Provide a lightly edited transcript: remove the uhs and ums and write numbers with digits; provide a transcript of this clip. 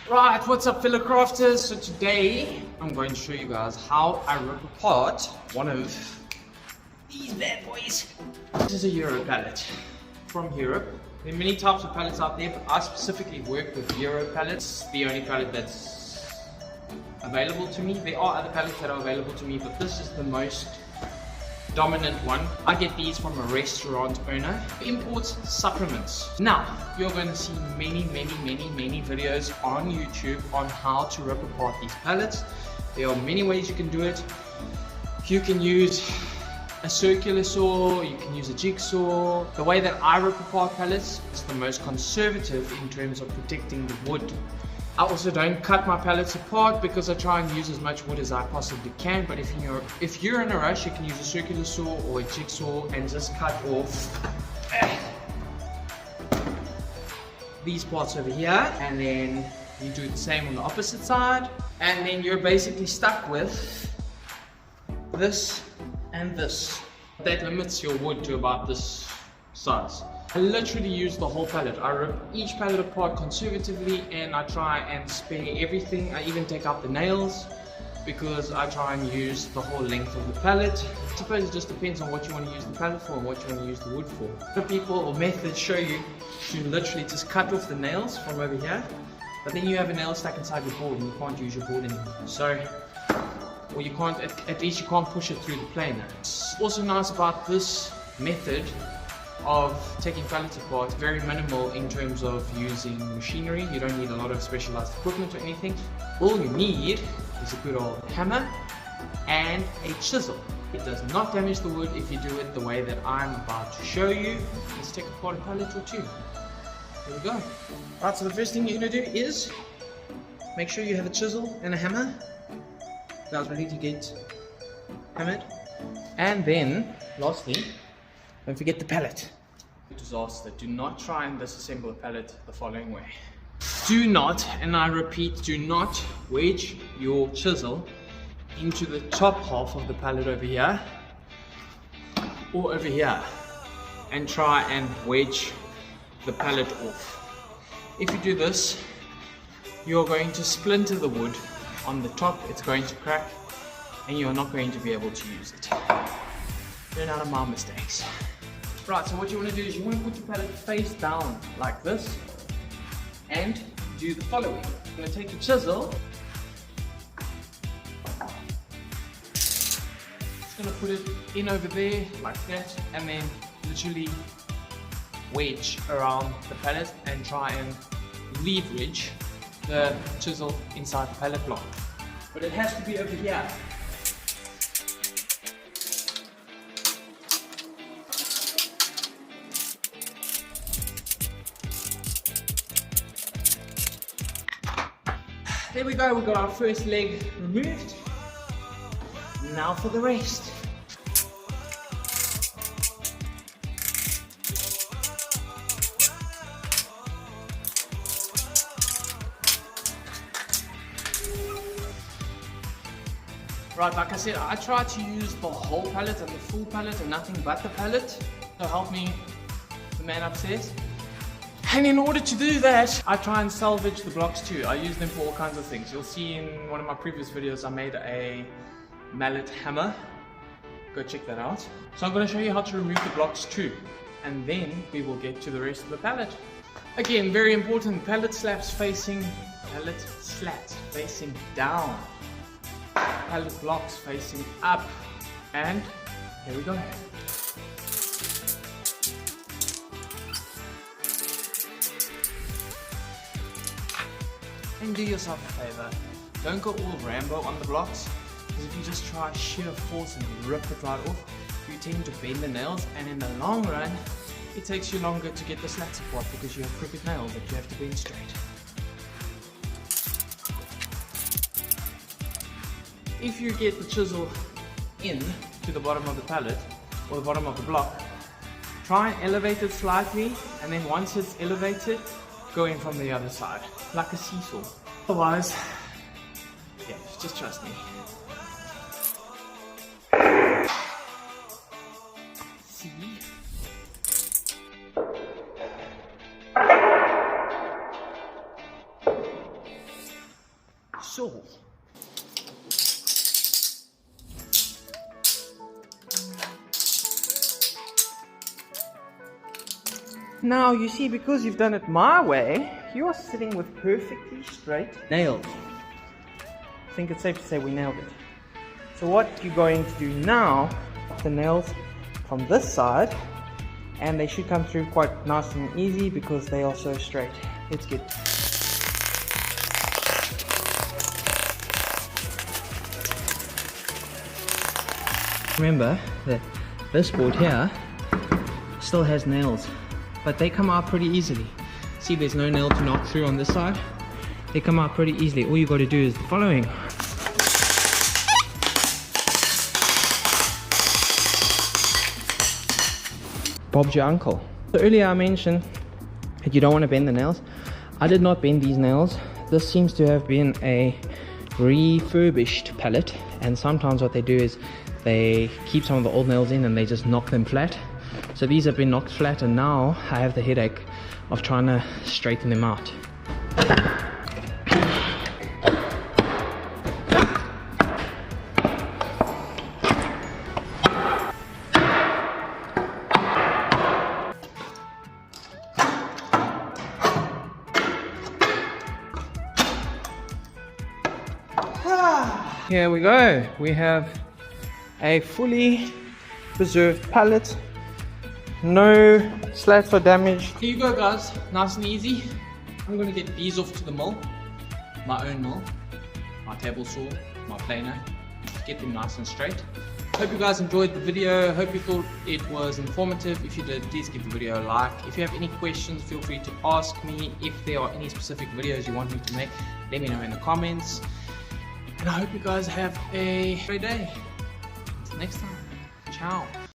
Right, what's up fellow crafters? So today I'm going to show you guys how I rip apart one of these bad boys. This is a Euro pallet from Europe. There are many types of pallets out there, but I specifically work with Euro pallets. The only pallet that's available to me. There are other pallets that are available to me, but this is the most dominant one. I get these from a restaurant owner who imports supplements. Now, you're going to see many videos on YouTube on how to rip apart these pallets. There are many ways you can do it. You can use a circular saw, you can use a jigsaw. The way that I rip apart pallets is the most conservative in terms of protecting the wood. I also don't cut my pallets apart because I try and use as much wood as I possibly can, but if you're in a rush, you can use a circular saw or a jigsaw and just cut off these parts over here, and then you do the same on the opposite side, and then you're basically stuck with this and this. That limits your wood to about this size. I literally use the whole pallet. I rip each pallet apart conservatively and I try and spare everything. I even take out the nails because I try and use the whole length of the pallet. I suppose it just depends on what you want to use the pallet for and what you want to use the wood for. Other people or methods show you to literally just cut off the nails from over here, but then you have a nail stuck inside your board and you can't use your board anymore. So, or you can't, at least you can't push it through the planer. What's also nice about this method of taking pallets apart, very minimal in terms of using machinery. You don't need a lot of specialized equipment or anything. All you need is a good old hammer and a chisel. It does not damage the wood if you do it the way that I'm about to show you. Let's take apart a pallet or two. Here we go. Right, so the first thing you're going to do is make sure you have a chisel and a hammer. Guys, ready to get hammered. And then, lastly, don't forget the pallet. Disaster. Do not try and disassemble a pallet the following way. Do not, and I repeat, do not wedge your chisel into the top half of the pallet over here or over here and try and wedge the pallet off. If you do this, you're going to splinter the wood on the top. It's going to crack and you're not going to be able to use it. Learn out of my mistakes. Right, so what you want to do is you want to put your pallet face down like this and do the following. You're going to take your chisel, just going to put it in over there like that, and then literally wedge around the pallet and try and leverage the chisel inside the pallet block. But it has to be over here. There we go, we got our first leg removed. Now for the rest. Right, like I said, I try to use the whole pallet and the full pallet and nothing but the pallet. So help me, the man upstairs. And in order to do that, I try and salvage the blocks too. I use them for all kinds of things. You'll see in one of my previous videos, I made a mallet hammer. Go check that out. So I'm going to show you how to remove the blocks too. And then we will get to the rest of the pallet. Again, very important, pallet slats facing down. Pallet blocks facing up. And here we go. And do yourself a favor, don't go all Rambo on the blocks, because if you just try sheer force and rip it right off, you tend to bend the nails, and in the long run, it takes you longer to get the slats apart because you have crooked nails that you have to bend straight. If you get the chisel in to the bottom of the pallet, or the bottom of the block, try and elevate it slightly, and then once it's elevated, go in from the other side, like a seesaw. Otherwise, yeah, just trust me. See? saw. Now you see, because you've done it my way, you are sitting with perfectly straight nails. I think it's safe to say we nailed it. So what you're going to do now, the nails from this side, and they should come through quite nice and easy because they are so straight. Let's get it. Remember that this board here still has nails, but they come out pretty easily. See, there's no nail to knock through on this side. They come out pretty easily. All you got to do is the following. Bob's your uncle. So earlier I mentioned that you don't want to bend the nails. I did not bend these nails. This seems to have been a refurbished pallet, and sometimes what they do is they keep some of the old nails in and they just knock them flat. So these have been knocked flat, and now I have the headache of trying to straighten them out. Here we go. We have a fully preserved pallet. No slats or damage. Here you go, guys. Nice and easy. I'm gonna get these off to the mill. My own mill. My table saw. My planer. Get them nice and straight. Hope you guys enjoyed the video. Hope you thought it was informative. If you did, please give the video a like. If you have any questions, feel free to ask me. If there are any specific videos you want me to make, let me know in the comments. And I hope you guys have a great day. Until next time. Ciao.